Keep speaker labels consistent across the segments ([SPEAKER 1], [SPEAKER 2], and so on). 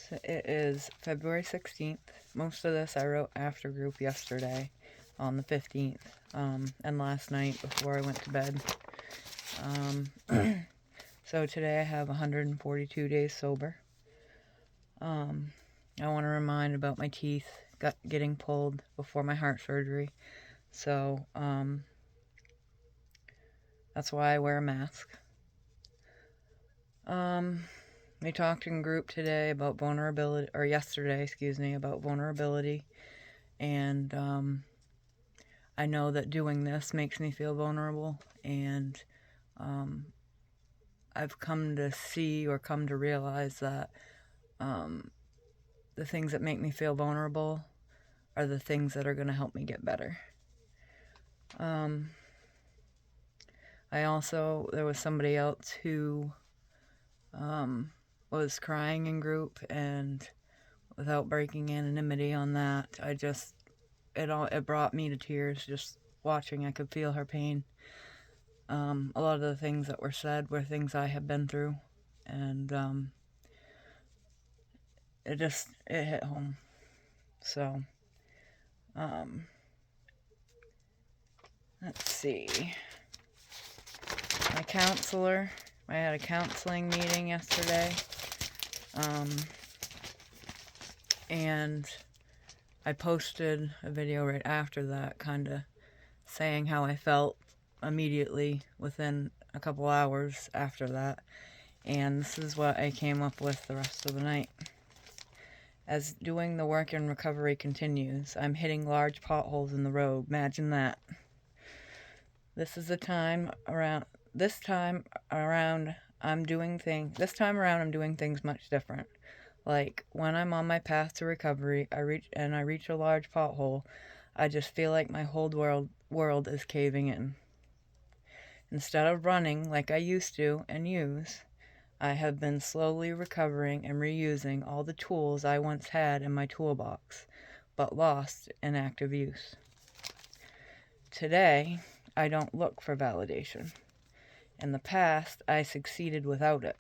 [SPEAKER 1] So it is February 16th. Most of this I wrote after group yesterday on the 15th, and last night before I went to bed. So today I have 142 days sober. I want to remind about my teeth getting pulled before my heart surgery. So that's why I wear a mask. We talked in group today about vulnerability, or yesterday, about vulnerability. And I know that doing this makes me feel vulnerable. And I've come to see or come to realize that the things that make me feel vulnerable are the things that are going to help me get better. There was somebody else who was crying in group, and without breaking anonymity on that, it brought me to tears just watching. I could feel her pain. A lot of the things that were said were things I have been through, and it hit home. So, let's see. I had a counseling meeting yesterday, and I posted a video right after that, kind of saying how I felt immediately within a couple hours after that. And this is what I came up with the rest of the night. As doing the work in recovery continues, I'm hitting large potholes in the road. Imagine that. This time around I'm doing things much different. Like when I'm on my path to recovery, I reach a large pothole, I just feel like my whole world is caving in. Instead of running like I used to and use, I have been slowly recovering and reusing all the tools I once had in my toolbox, but lost in active use. Today, I don't look for validation. In the past, I succeeded without it.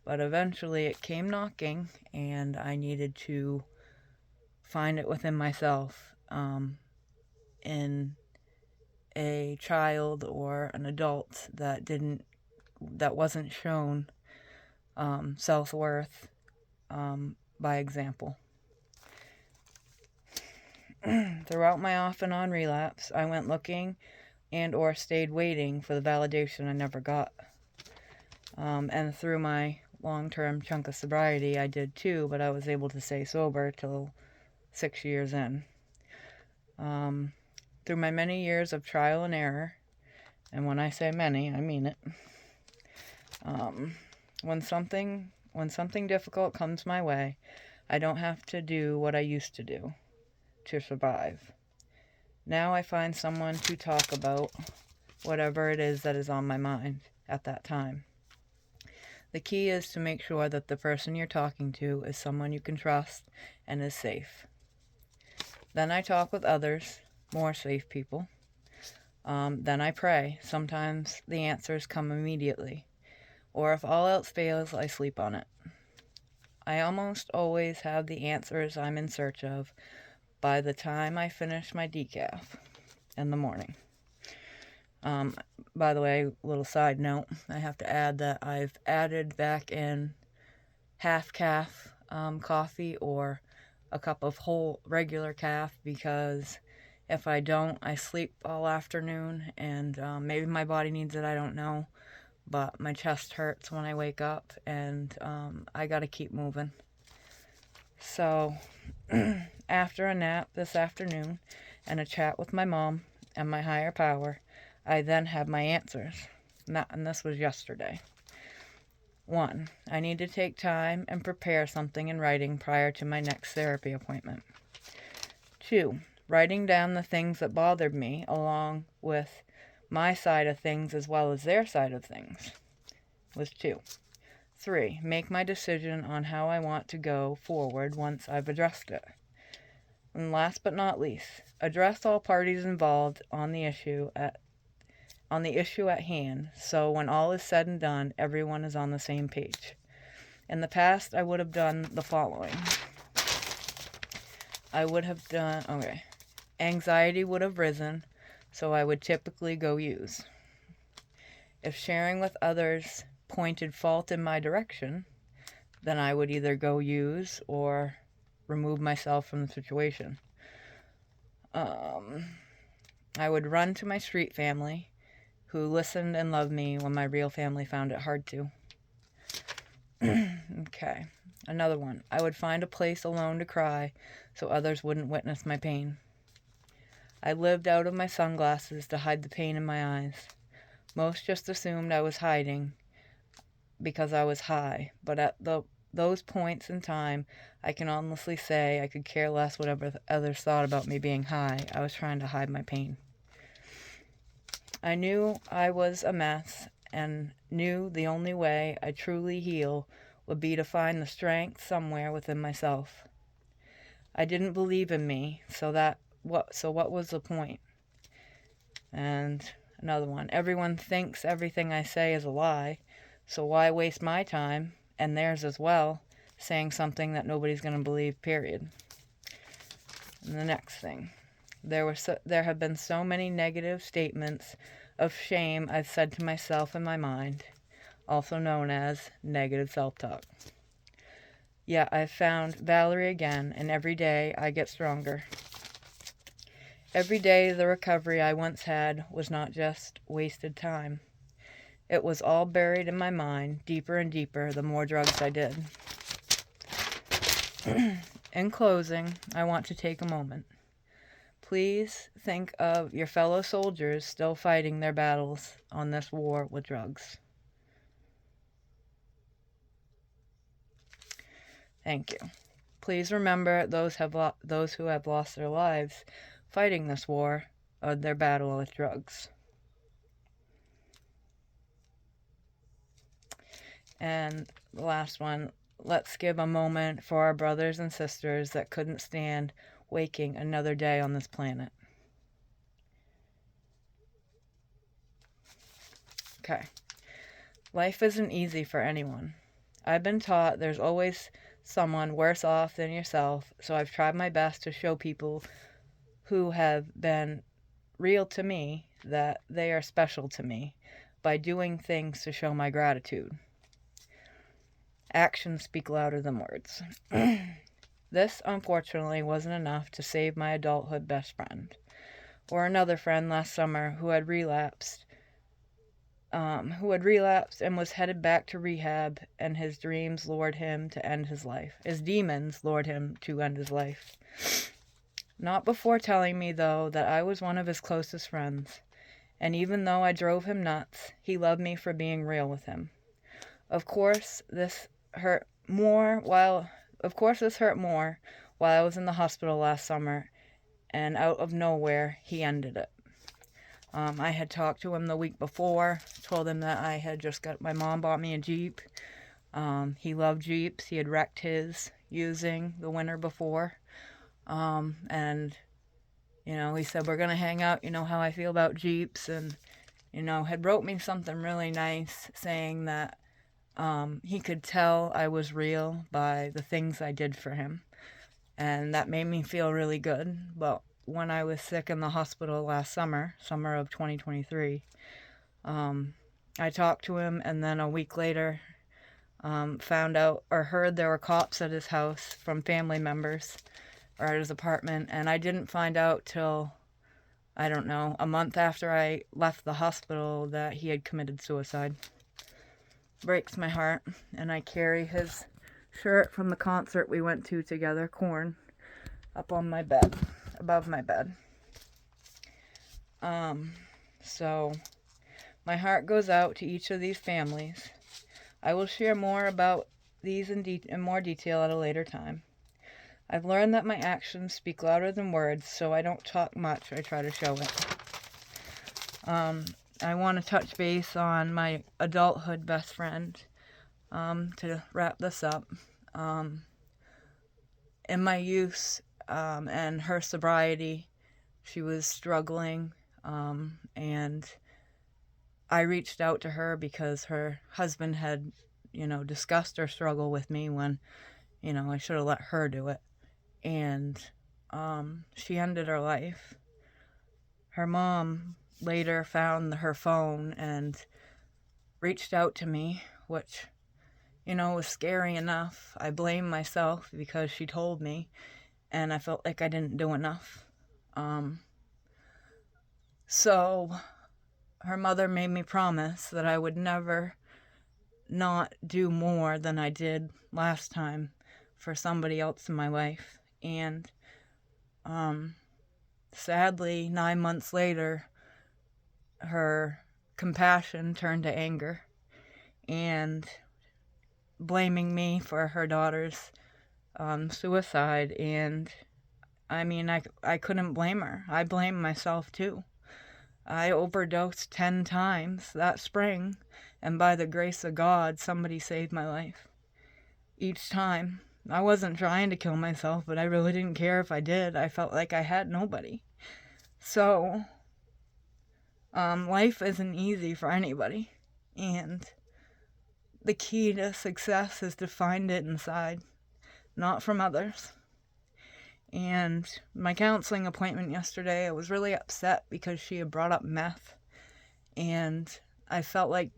[SPEAKER 1] But eventually it came knocking, and I needed to find it within myself, in a child or an adult that wasn't shown self-worth by example. Throughout my off and on relapse, I went looking and or stayed waiting for the validation I never got. And through my long-term chunk of sobriety, I did too, but I was able to stay sober till 6 years in. Through my many years of trial and error, and when I say many, I mean it, when something difficult comes my way, I don't have to do what I used to do to survive. Now I find someone to talk about whatever it is that is on my mind at that time. The key is to make sure that the person you're talking to is someone you can trust and is safe. Then I talk with others, more safe people. Then I pray. Sometimes the answers come immediately. Or if all else fails, I sleep on it. I almost always have the answers I'm in search of by the time I finish my decaf in the morning. By the way, little side note, I have to add that I've added back in half calf coffee or a cup of whole regular calf, because if I don't, I sleep all afternoon, and maybe my body needs it, I don't know, but my chest hurts when I wake up, and I gotta keep moving. So after a nap this afternoon and a chat with my mom and my higher power, I then have my answers. And this was yesterday. 1. I need to take time and prepare something in writing prior to my next therapy appointment. 2. Writing down the things that bothered me, along with my side of things as well as their side of things, was 2. 3. Make my decision on how I want to go forward once I've addressed it. And last but not least, address all parties involved on the issue at hand, so when all is said and done, everyone is on the same page. In the past, I would have done the following. Anxiety would have risen, so I would typically go use. If sharing with others pointed fault in my direction, then I would either go use or remove myself from the situation. I would run to my street family, who listened and loved me when my real family found it hard to. Okay, another one. I would find a place alone to cry so others wouldn't witness my pain. I lived out of my sunglasses to hide the pain in my eyes. Most just assumed I was hiding because I was high, but at those points in time, I can honestly say I could care less whatever others thought about me being high. I was trying to hide my pain. I knew I was a mess and knew the only way I'd truly heal would be to find the strength somewhere within myself. I didn't believe in me, so what was the point? And another one. Everyone thinks everything I say is a lie, so why waste my time, and theirs as well, saying something that nobody's going to believe, period. And the next thing. There have been so many negative statements of shame I've said to myself in my mind, also known as negative self-talk. Yeah, I've found Valerie again, and every day I get stronger. Every day the recovery I once had was not just wasted time. It was all buried in my mind, deeper and deeper, the more drugs I did. In closing, I want to take a moment. Please think of your fellow soldiers still fighting their battles on this war with drugs. Thank you. Please remember those who have lost their lives fighting this war or their battle with drugs. And the last one, let's give a moment for our brothers and sisters that couldn't stand waking another day on this planet. Okay. Life isn't easy for anyone. I've been taught there's always someone worse off than yourself, so I've tried my best to show people who have been real to me that they are special to me by doing things to show my gratitude. Actions speak louder than words. This, unfortunately, wasn't enough to save my adulthood best friend, or another friend last summer who had relapsed and was headed back to rehab, and his dreams lured him to end his life. His demons lured him to end his life. Not before telling me, though, that I was one of his closest friends, and even though I drove him nuts, he loved me for being real with him. Of course, this hurt more while I was in the hospital last summer, and out of nowhere, he ended it. I had talked to him the week before, told him that my mom bought me a Jeep. He loved Jeeps. He had wrecked his using the winter before. And, he said, we're going to hang out, how I feel about Jeeps. And, had wrote me something really nice saying that he could tell I was real by the things I did for him. And that made me feel really good. But when I was sick in the hospital last summer of 2023, I talked to him, and then a week later found out or heard there were cops at his house from family members or at his apartment, and I didn't find out till, I don't know, a month after I left the hospital that he had committed suicide. Breaks my heart, and I carry his shirt from the concert we went to together, Korn, up on my bed, above my bed. So my heart goes out to each of these families. I will share more about these in more detail at a later time. I've learned that my actions speak louder than words, so I don't talk much, I try to show it. I want to touch base on my adulthood best friend, to wrap this up. In my youth, and her sobriety, she was struggling, and I reached out to her because her husband had, discussed her struggle with me when, I should have let her do it. And she ended her life. Her mom later found her phone and reached out to me, which, was scary enough. I blame myself because she told me, and I felt like I didn't do enough. So her mother made me promise that I would never not do more than I did last time for somebody else in my life. And sadly, 9 months later, her compassion turned to anger and blaming me for her daughter's suicide. And I mean, I couldn't blame her. I blame myself too. I overdosed 10 times that spring, and by the grace of God, somebody saved my life. Each time. I wasn't trying to kill myself, but I really didn't care if I did. I felt like I had nobody. So, life isn't easy for anybody. And the key to success is to find it inside, not from others. And my counseling appointment yesterday, I was really upset because she had brought up meth. And I felt like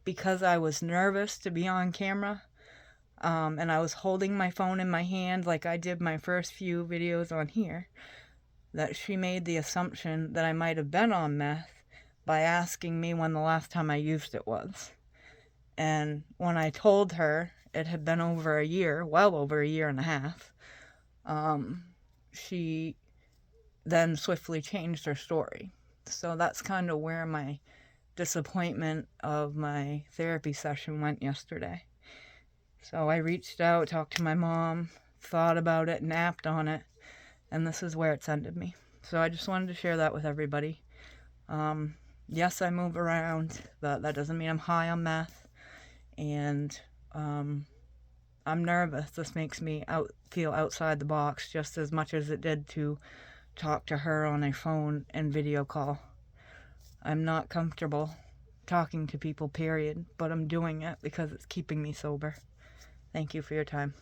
[SPEAKER 1] because I was nervous to be on camera, and I was holding my phone in my hand like I did my first few videos on here, that she made the assumption that I might have been on meth by asking me when the last time I used it was. And when I told her it had been over a year, well over a year and a half, she then swiftly changed her story. So that's kind of where my disappointment of my therapy session went yesterday. So I reached out, talked to my mom, thought about it, napped on it, and this is where it's ended me. So I just wanted to share that with everybody. Yes, I move around, but that doesn't mean I'm high on meth. And I'm nervous. This makes me feel outside the box just as much as it did to talk to her on a phone and video call. I'm not comfortable talking to people, period, but I'm doing it because it's keeping me sober. Thank you for your time.